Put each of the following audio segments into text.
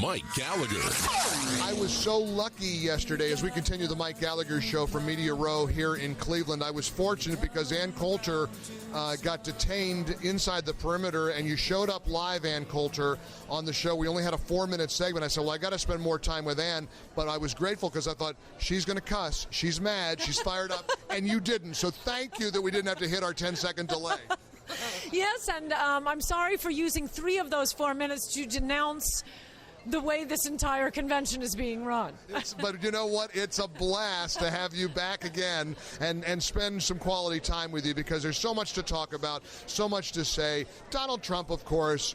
Mike Gallagher. I was so lucky yesterday as we continue the Mike Gallagher show from Media Row here in Cleveland. I was fortunate because Ann Coulter got detained inside the perimeter, and you showed up live, Ann Coulter, on the show. We only had a 4-minute segment. I said, well, I got to spend more time with Ann, but I was grateful because I thought, she's going to cuss, she's mad, she's fired up, and you didn't. So thank you that we didn't have to hit our 10-second delay. Yes, and I'm sorry for using 3 of those 4 minutes to denounce the way this entire convention is being run. But you know what? It's a blast to have you back again and spend some quality time with you because there's so much to talk about, so much to say. Donald Trump, of course.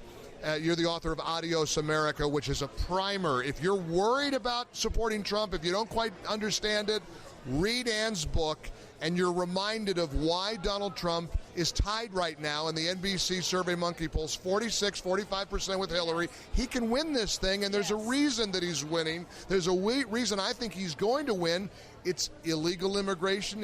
You're the author of Adios America, which is a primer. If you're worried about supporting Trump, if you don't quite understand it, read Ann's book, and you're reminded of why Donald Trump is tied right now in the NBC Survey Monkey polls, 45% with Hillary. He can win this thing, and there's a reason that he's winning. There's a reason I think he's going to win. It's illegal immigration.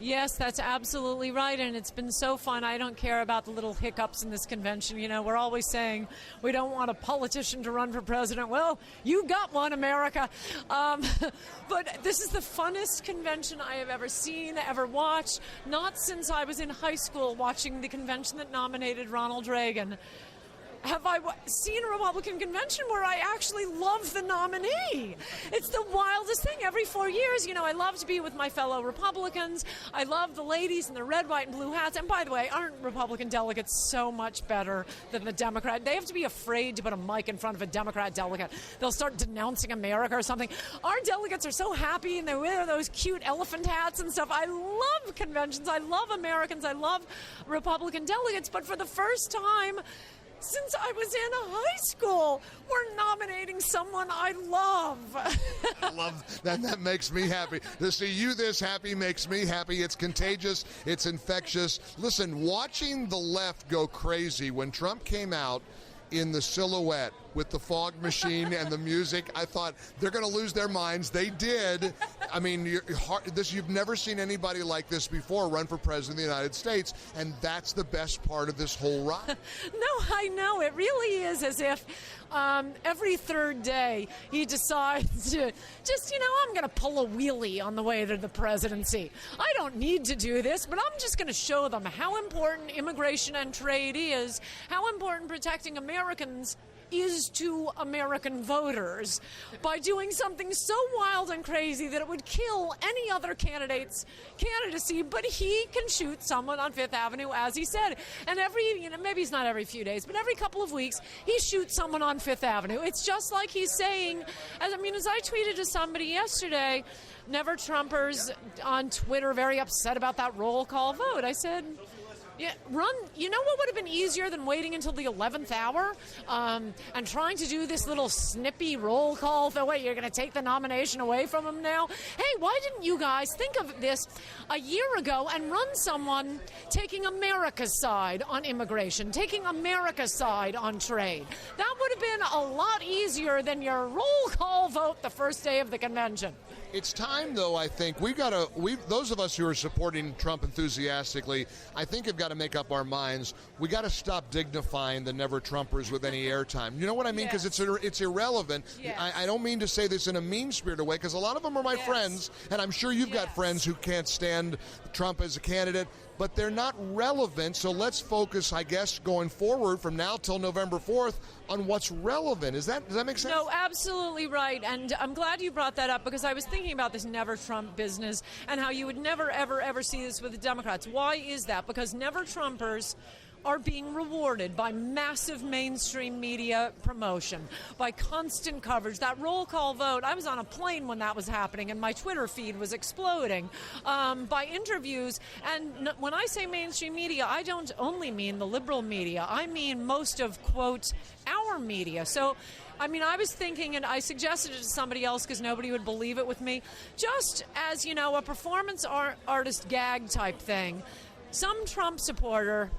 Yes, that's absolutely right, and it's been so fun. I don't care about the little hiccups in this convention. You know, we're always saying we don't want a politician to run for president. Well, you got one, America. But this is the funnest convention I have ever seen, ever watched, not since I was in high school watching the convention that nominated Ronald Reagan. Have I seen a Republican convention where I actually love the nominee? It's the wildest thing. Every 4 years, you know, I love to be with my fellow Republicans. I love the ladies in the red, white, and blue hats. And by the way, aren't Republican delegates so much better than the Democrat? They have to be afraid to put a mic in front of a Democrat delegate. They'll start denouncing America or something. Our delegates are so happy, and they wear those cute elephant hats and stuff. I love conventions. I love Americans. I love Republican delegates. But for the first time since I was in high school, we're nominating someone I love. I love that. That makes me happy. To see you this happy makes me happy. It's contagious. It's infectious. Listen, watching the left go crazy when Trump came out in the silhouette with the fog machine and the music, I thought they're going to lose their minds. They did. I mean, you've never seen anybody like this before run for president of the United States, and that's the best part of this whole ride. No, I know. It really is as if every third day he decides to just, I'm going to pull a wheelie on the way to the presidency. I don't need to do this, but I'm just going to show them how important immigration and trade is, how important protecting Americans is to American voters by doing something so wild and crazy that it would kill any other candidate's candidacy, but he can shoot someone on Fifth Avenue, as he said. And maybe it's not every few days, but every couple of weeks, he shoots someone on Fifth Avenue. It's just like he's saying, as I tweeted to somebody yesterday, Never Trumpers on Twitter very upset about that roll call vote. I said, yeah, you know what would have been easier than waiting until the 11th hour and trying to do this little snippy roll call? Wait, you're going to take the nomination away from him now? Hey, why didn't you guys think of this a year ago and run someone taking America's side on immigration, taking America's side on trade? That would have been a lot easier than your roll call vote the first day of the convention. It's time, though, I think. Those of us who are supporting Trump enthusiastically, I think have got to make up our minds. We got to stop dignifying the Never Trumpers with any airtime. You know what I mean? Because it's irrelevant. Yes. I don't mean to say this in a mean-spirited way, because a lot of them are my friends, and I'm sure you've got friends who can't stand Trump as a candidate, but they're not relevant. So let's focus, I guess, going forward from now till November 4th on what's relevant. Does that make sense? No, absolutely right. And I'm glad you brought that up, because I was thinking about this Never Trump business and how you would never, ever, ever see this with the Democrats. Why is that? Because Never Trumpers are being rewarded by massive mainstream media promotion, by constant coverage. That roll call vote, I was on a plane when that was happening, and my Twitter feed was exploding, by interviews. And when I say mainstream media, I don't only mean the liberal media. I mean most of, quote, our media. So, I was thinking, and I suggested it to somebody else because nobody would believe it with me, just as, a performance artist gag type thing. Some Trump supporter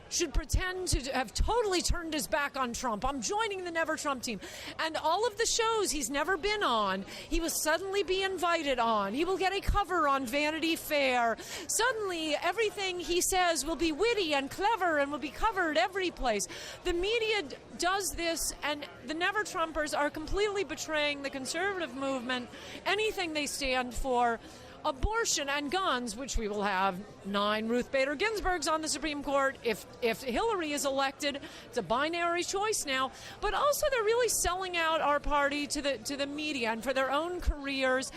should pretend to have totally turned his back on Trump. I'm joining the Never Trump team. And all of the shows he's never been on, he will suddenly be invited on. He will get a cover on Vanity Fair. Suddenly, everything he says will be witty and clever and will be covered every place. The media does this, and the Never Trumpers are completely betraying the conservative movement, anything they stand for. Abortion and guns, which we will have 9 Ruth Bader Ginsburgs on the Supreme Court. If Hillary is elected, it's a binary choice now. But also, they're really selling out our party to the media and for their own careers.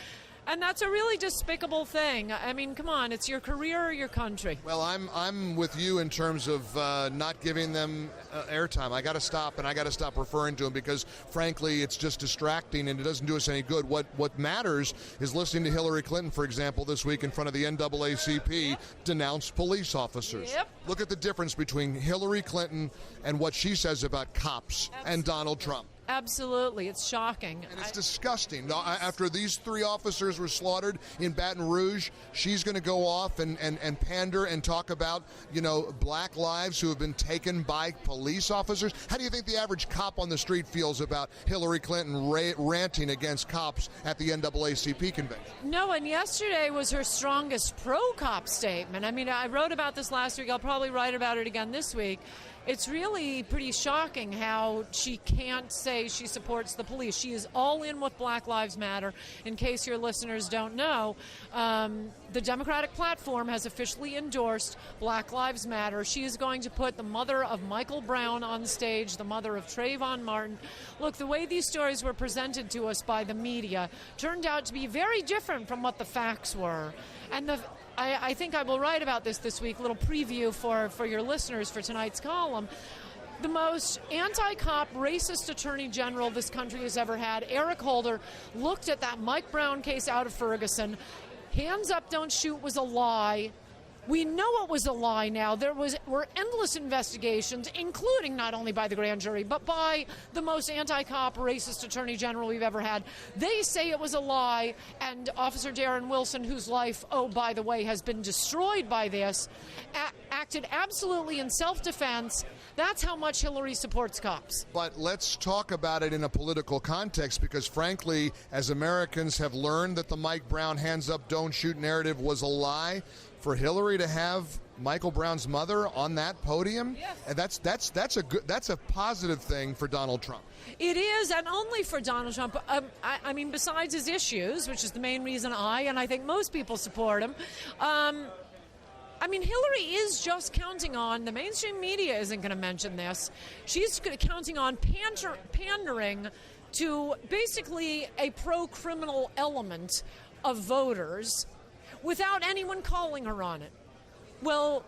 And that's a really despicable thing. I mean, come on, it's your career or your country. Well, I'm with you in terms of not giving them airtime. I got to stop, and I got to stop referring to them because, frankly, it's just distracting and it doesn't do us any good. What matters is listening to Hillary Clinton, for example, this week in front of the NAACP, denounce police officers. Yep. Look at the difference between Hillary Clinton and what she says about cops and Donald Trump. Absolutely. It's shocking. And it's disgusting. After these 3 officers were slaughtered in Baton Rouge, she's going to go off and pander and talk about, black lives who have been taken by police officers. How do you think the average cop on the street feels about Hillary Clinton ranting against cops at the NAACP convention? No, and yesterday was her strongest pro-cop statement. I mean, I wrote about this last week. I'll probably write about it again this week. It's really pretty shocking how she can't say she supports the police. She is all in with Black Lives Matter. In case your listeners don't know, the Democratic platform has officially endorsed Black Lives Matter. She is going to put the mother of Michael Brown on stage, the mother of Trayvon Martin. Look, the way these stories were presented to us by the media turned out to be very different from what the facts were. And I think I will write about this week, a little preview for your listeners for tonight's column. The most anti-cop, racist attorney general this country has ever had, Eric Holder, looked at that Mike Brown case out of Ferguson. Hands up, don't shoot was a lie. We know it was a lie now. There were endless investigations, including not only by the grand jury, but by the most anti-cop, racist attorney general we've ever had. They say it was a lie, and Officer Darren Wilson, whose life, oh, by the way, has been destroyed by this, acted absolutely in self-defense. That's how much Hillary supports cops. But let's talk about it in a political context because, frankly, as Americans have learned that the Mike Brown hands up, don't shoot narrative was a lie, for Hillary to have Michael Brown's mother on that podium, yes. And that's a positive thing for Donald Trump. It is, and only for Donald Trump. I mean, besides his issues, which is the main reason I think most people support him. I mean, Hillary is just counting on, the mainstream media isn't going to mention this, she's counting on pandering to basically a pro-criminal element of voters without anyone calling her on it. Well,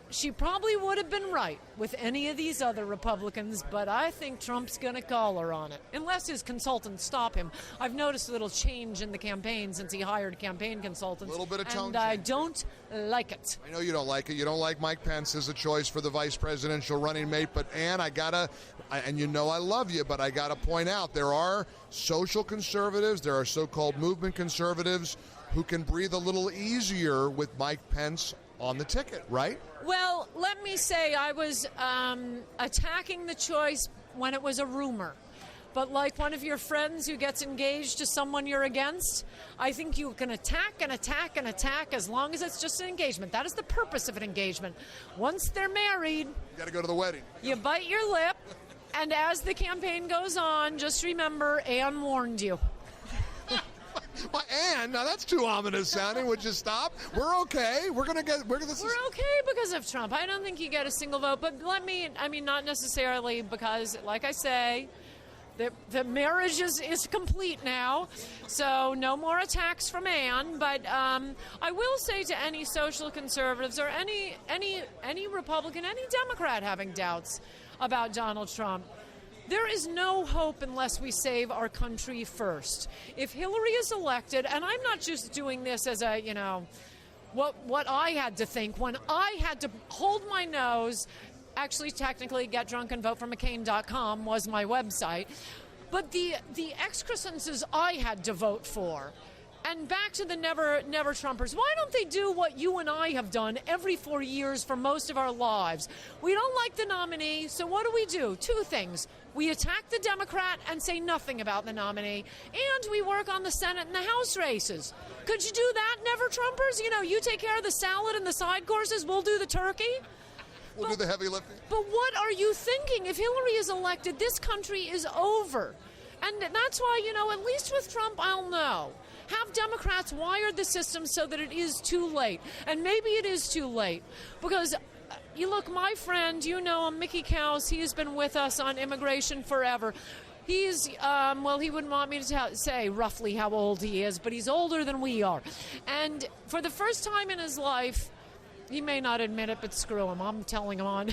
she probably would have been right with any of these other Republicans, but I think Trump's going to call her on it, unless his consultants stop him. I've noticed a little change in the campaign since he hired campaign consultants. A little bit of tone and change. I don't like it. I know you don't like it. You don't like Mike Pence as a choice for the vice presidential running mate, but Ann, and you know I love you, but I got to point out there are social conservatives, there are so-called movement conservatives who can breathe a little easier with Mike Pence on the ticket, right? Well, let me say I was attacking the choice when it was a rumor. But like one of your friends who gets engaged to someone you're against, I think you can attack and attack and attack as long as it's just an engagement. That is the purpose of an engagement. Once they're married, you got to go to the wedding. You bite your lip, and as the campaign goes on, just remember Ann warned you. Well, Ann, now that's too ominous sounding. Would you stop? We're okay. We're okay because of Trump. I don't think you get a single vote. But not necessarily because, like I say, the marriage is complete now. So no more attacks from Ann. But I will say to any social conservatives or any Republican, any Democrat having doubts about Donald Trump, there is no hope unless we save our country first. If Hillary is elected, and I'm not just doing this as a, what I had to think when I had to hold my nose, actually technically getdrunkandvoteformccain.com was my website, but the excrescences I had to vote for, And back to the never Trumpers. Why don't they do what you and I have done every 4 years for most of our lives? We don't like the nominee, so what do? Two things. We attack the Democrat and say nothing about the nominee, and we work on the Senate and the House races. Could you do that, never Trumpers? You know, you take care of the salad and the side courses, we'll do the turkey. We'll do the heavy lifting. But what are you thinking? If Hillary is elected, this country is over. And that's why, you know, at least with Trump, I'll know. Have Democrats wired the system so that it is too late. And maybe it is too late. Because, you look, my friend, you know him, Mickey Kaus, he has been with us on immigration forever. He's, well, he wouldn't want me to say roughly how old he is, but he's older than we are. And for the first time in his life, he may not admit it, but screw him. I'm telling him on.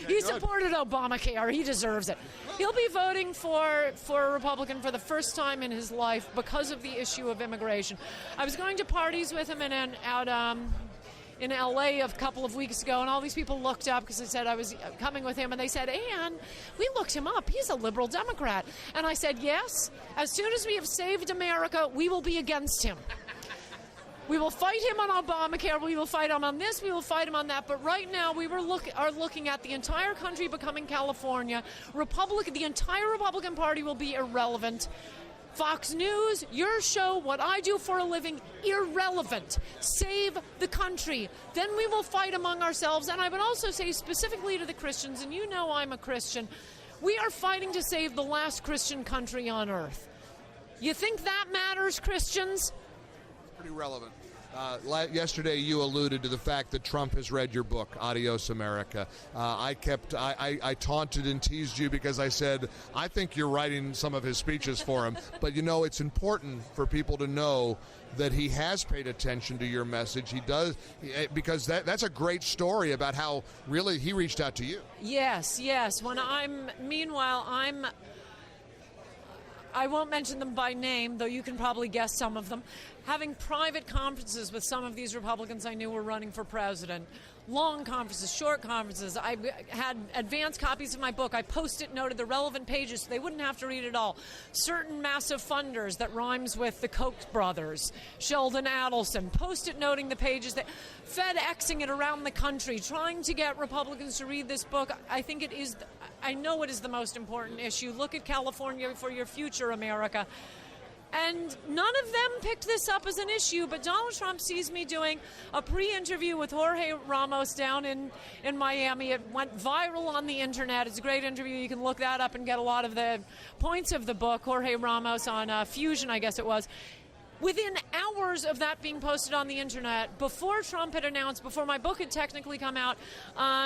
He supported Obamacare. He deserves it. He'll be voting for a Republican for the first time in his life because of the issue of immigration. I was going to parties with him out in L.A. a couple of weeks ago, and all these people looked up because I said I was coming with him, and they said, Ann, we looked him up. He's a liberal Democrat. And I said, yes, as soon as we have saved America, we will be against him. We will fight him on Obamacare. We will fight him on this. We will fight him on that. But right now, we are looking at the entire country becoming California. The entire Republican Party will be irrelevant. Fox News, your show, what I do for a living, irrelevant. Save the country. Then we will fight among ourselves. And I would also say specifically to the Christians, and you know I'm a Christian, we are fighting to save the last Christian country on earth. You think that matters, Christians? Pretty relevant. Yesterday you alluded to the fact that Trump has read your book, Adios America. I taunted and teased you because I said, I think you're writing some of his speeches for him. But, you know, it's important for people to know that he has paid attention to your message. He does, because that's a great story about how really he reached out to you. Yes. Meanwhile, I won't mention them by name, though you can probably guess some of them, having private conferences with some of these Republicans I knew were running for president. Long conferences, short conferences. I had advanced copies of my book. I post-it noted the relevant pages so they wouldn't have to read it all. Certain massive funders that rhymes with the Koch brothers, Sheldon Adelson, post-it noting the pages, that FedExing it around the country, trying to get Republicans to read this book. I know it is the most important issue. Look at California for your future, America. And none of them picked this up as an issue, but Donald Trump sees me doing a pre-interview with Jorge Ramos down in Miami. It went viral on the internet. It's a great interview. You can look that up and get a lot of the points of the book. Jorge Ramos on Fusion, I guess it was. Within hours of that being posted on the internet, before Trump had announced, before my book had technically come out,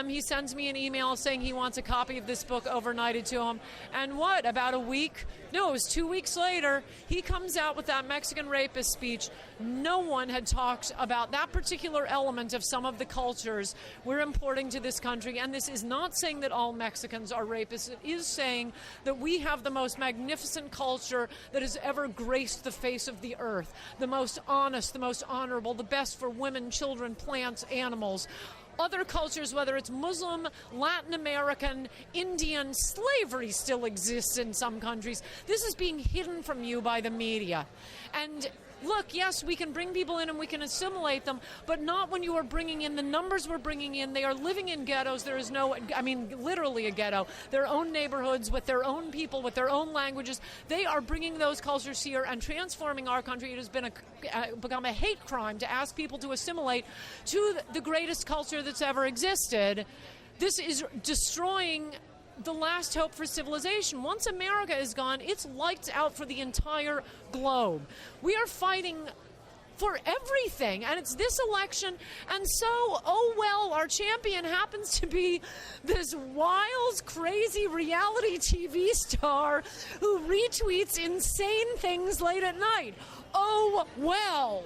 he sends me an email saying he wants a copy of this book overnighted to him. And about a week? No, it was 2 weeks later, he comes out with that Mexican rapist speech. No one had talked about that particular element of some of the cultures we're importing to this country. And this is not saying that all Mexicans are rapists. It is saying that we have the most magnificent culture that has ever graced the face of the earth. The most honest, the most honorable, the best for women, children, plants, animals. Other cultures, whether it's Muslim, Latin American, Indian, slavery still exists in some countries. This is being hidden from you by the media. And look, yes, we can bring people in and we can assimilate them, but not when you are bringing in the numbers we're bringing in. They are living in ghettos. There is literally a ghetto. Their own neighborhoods with their own people, with their own languages. They are bringing those cultures here and transforming our country. It has become a hate crime to ask people to assimilate to the greatest culture that's ever existed. This is destroying the last hope for civilization. Once America is gone, it's lights out for the entire globe. We are fighting for everything, and it's this election, and so, oh well, our champion happens to be this wild, crazy reality TV star who retweets insane things late at night. Oh, well.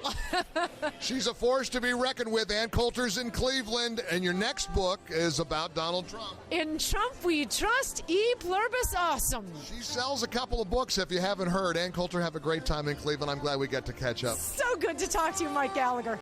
She's a force to be reckoned with. Ann Coulter's in Cleveland, and your next book is about Donald Trump. In Trump we trust, e pluribus awesome. She sells a couple of books, if you haven't heard. Ann Coulter, have a great time in Cleveland. I'm glad we got to catch up. So good to talk to you, Mike Gallagher.